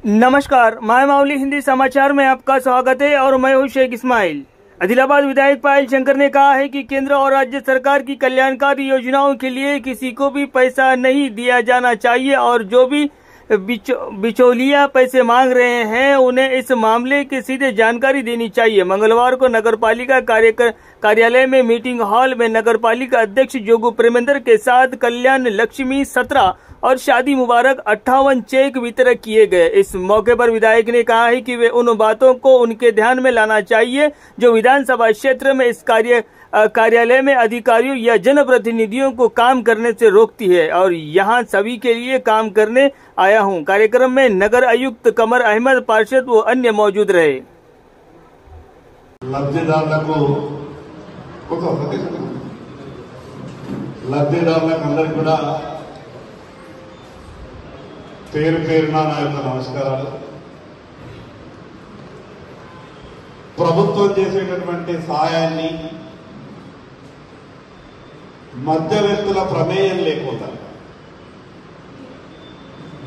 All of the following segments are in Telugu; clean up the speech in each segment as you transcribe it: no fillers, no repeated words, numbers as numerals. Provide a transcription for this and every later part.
नमस्कार, मायमावली हिंदी समाचार में आपका स्वागत है और मैं हूं शेख इस्माइल। आदिलाबाद विधायक पायल शंकर ने कहा है कि केंद्र और राज्य सरकार की कल्याणकारी योजनाओं के लिए किसी को भी पैसा नहीं दिया जाना चाहिए और जो भी बिचौलिया पैसे मांग रहे हैं उन्हें इस मामले की सीधे जानकारी देनी चाहिए। मंगलवार को नगरपालिका कार्यालय में मीटिंग हॉल में नगरपालिका अध्यक्ष जोगू प्रेमेंद्र के साथ कल्याण लक्ष्मी 17 और शादी मुबारक 58 चेक वितरित किए गए। इस मौके पर विधायक ने कहा है कि वे उन बातों को उनके ध्यान में लाना चाहिए जो विधानसभा क्षेत्र में इस कार्यालय में अधिकारियों या जनप्रतिनिधियों को काम करने से रोकती है और यहां सभी के लिए काम करने आया हूं। कार्यक्रम में नगर आयुक्त कमर अहमद, पार्षद व अन्य मौजूद रहे। పేరు పేరున నా యొక్క నమస్కారాలు। ప్రభుత్వం చేసేటటువంటి సహాయాన్ని మధ్యవర్తుల ప్రమేయం లేకుండా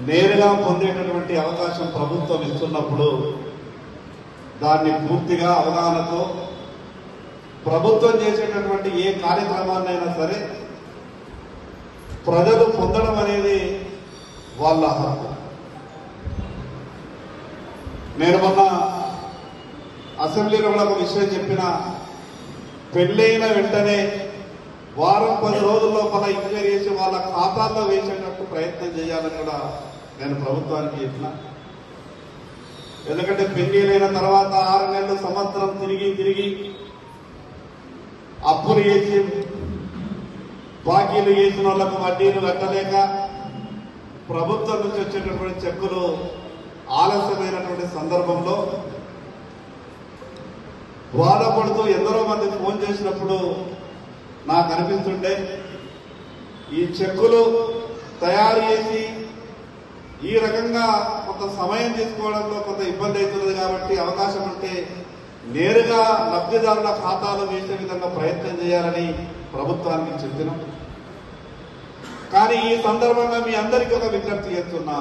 నేరుగా పొందేటటువంటి అవకాశం ప్రభుత్వం ఇస్తున్నప్పుడు దాన్ని పూర్తిగా అవగాహనతో ప్రభుత్వం చేసేటటువంటి ఏ కార్యక్రమాన్నైనా సరే ప్రజలు పొందడం అనేది వాళ్ళ హక్కు। నేను మొన్న అసెంబ్లీలో కూడా ఒక విషయం చెప్పిన, పెళ్ళైన వెంటనే వారం 10 రోజుల లోపల ఎంక్వైరీ చేసి వాళ్ళ ఖాతాల్లో వేసేటట్టు ప్రయత్నం చేయాలని కూడా నేను ప్రభుత్వానికి చెప్పిన। ఎందుకంటే పెళ్లిలైన తర్వాత 6 నెలలు సంవత్సరం తిరిగి అప్పులు చేసి బాకీలు చేసిన వాళ్ళకు వడ్డీలు కట్టలేక ప్రభుత్వం నుంచి వచ్చేటటువంటి చెక్కులు ఆలస్యమైనటువంటి సందర్భంలో బాధపడుతూ ఎందరో మంది ఫోన్ చేసినప్పుడు నాకు అనిపిస్తుంటే ఈ చెక్కులు తయారు చేసి ఈ రకంగా కొంత సమయం తీసుకోవడంలో కొంత ఇబ్బంది అవుతుంది కాబట్టి అవకాశం ఉంటే నేరుగా లబ్ధిదారుల ఖాతాలో వేసే విధంగా ప్రయత్నం చేయాలని ప్రభుత్వానికి చెప్పినాం। కానీ ఈ సందర్భంగా మీ అందరికీ ఒక విజ్ఞప్తి చేస్తున్నా,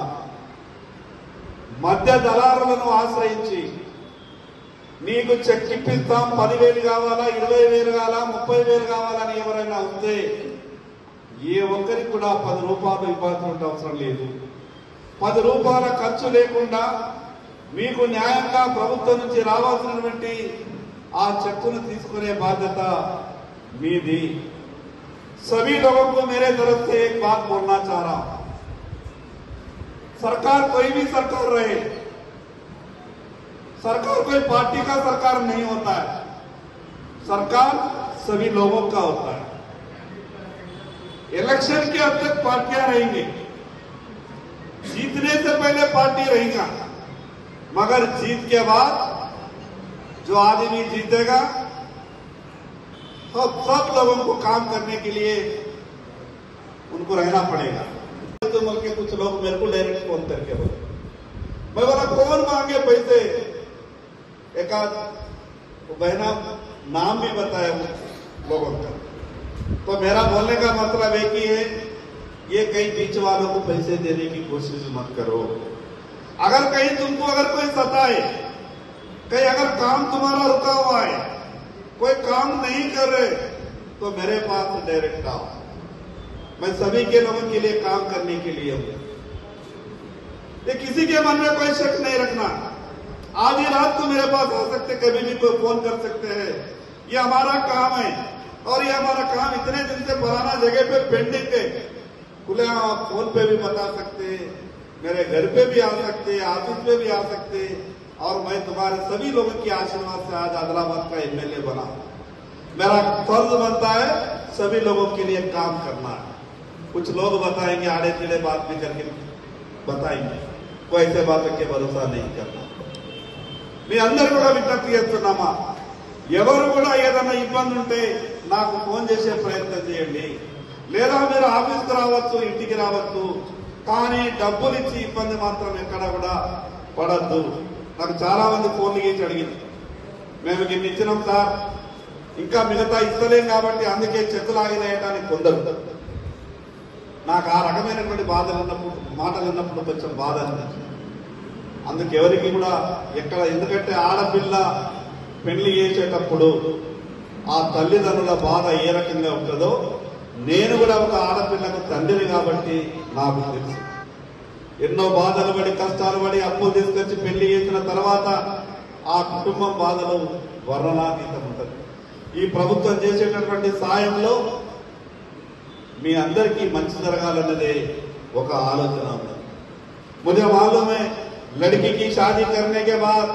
మధ్య దళారులను ఆశ్రయించి నీకు చెక్ ఇప్పిస్తాం 10,000 కావాలా, 20,000 కావాలా, 30,000 కావాలని ఎవరైనా వస్తే ఏ ఒక్కరికి కూడా 10 రూపాయలు ఇవ్వాల్సిన అవసరం లేదు। 10 రూపాయల ఖర్చు లేకుండా మీకు న్యాయంగా ప్రభుత్వం నుంచి రావాల్సినటువంటి ఆ చెక్కును తీసుకునే బాధ్యత మీది। सभी लोगों को मेरे तरफ से एक बात बोलना चाह रहा हूं, सरकार कोई भी सरकार रहे, सरकार कोई पार्टी का सरकार नहीं होता है, सरकार सभी लोगों का होता है। इलेक्शन के अब तक पार्टियां रहेंगी, जीतने से पहले पार्टी रहेगा, मगर जीत के बाद जो आदमी जीतेगा तो सब लोगों को काम करने के लिए उनको रहना पड़ेगा। तो बोल के कुछ लोग मेरे को डायरेक्ट फोन करके बोले, मैं बोला कौन मांगे पैसे, एक बहना नाम भी बताया लोगों का। तो मेरा बोलने का मतलब एक ही है, ये कई बीच वालों को पैसे देने की कोशिश मत करो। अगर कहीं तुमको अगर कोई सताए, कहीं अगर काम तुम्हारा रुका हुआ है, कोई काम नहीं कर रहे, तो मेरे पास डायरेक्ट आओ, मैं सभी के लोगों के लिए काम करने के लिए हूं। किसी के मन में कोई शक नहीं रखना, आधी रात को मेरे पास आ सकते, कभी भी कोई फोन कर सकते हैं, ये हमारा काम है और ये हमारा काम इतने दिन से फलाना जगह पे पेंडिंग है, खुले आप फोन पे भी बता सकते हैं, मेरे घर पे भी आ सकते हैं, ऑफिस पे भी आ सकते हैं और मैं तुम्हारे सभी लोगों की आशीर्वाद से आज आदिलाबाद का एमएलए बना। मेरा फर्ज बनता है सभी लोगों के लिए काम करना है। कुछ लोग बताएंगे, आड़े टेढ़े बात भी करके बताएंगे, कोई ऐसे बातों के भरोसा नहीं करना। మీ అందరూ కూడా విజ్ఞప్తి చేస్తున్నామా, ఎవరు కూడా ఏదైనా ఇబ్బంది ఉంటే నాకు ఫోన్ చేసే ప్రయత్నం చేయండి, లేదా మీరు ఆఫీస్కి రావచ్చు, ఇంటికి రావచ్చు, కానీ డబ్బులు ఇచ్చి ఇబ్బంది మాత్రం ఎక్కడ కూడా పడద్దు। నాకు చాలా మంది ఫోన్లు చేసి అడిగింది, మేము ఇన్ని ఇచ్చినాం సార్, ఇంకా మిగతా ఇస్తలేం కాబట్టి అందుకే చెక్కులు ఆగినాయటానికి కొందరు। నాకు ఆ రకమైనటువంటి బాధలు ఉన్నప్పుడు మాటలు ఉన్నప్పుడు కొంచెం బాధ అనిపించింది। అందుకెవరికి కూడా ఎక్కడ, ఎందుకంటే ఆడపిల్ల పెళ్లి చేసేటప్పుడు ఆ తల్లిదండ్రుల బాధ ఏ రకంగా ఉంటుందో నేను కూడా ఒక ఆడపిల్లకు తండ్రిని కాబట్టి నాకు తెలుసు. ఎన్నో బాధలు పడి కష్టాలు పడి అప్పులు తీసుకొచ్చి పెళ్లి చేసిన తర్వాత ఆ కుటుంబం బాధలు వర్ణనాతీతం ఉంటుంది. ఈ ప్రభుత్వం చేసేటటువంటి సాయంలో మీ అందరికీ మంచి జరగాలన్నదే ఒక ఆలోచన ఉంది. मुझे मालूम है लड़की की शादी करने के बाद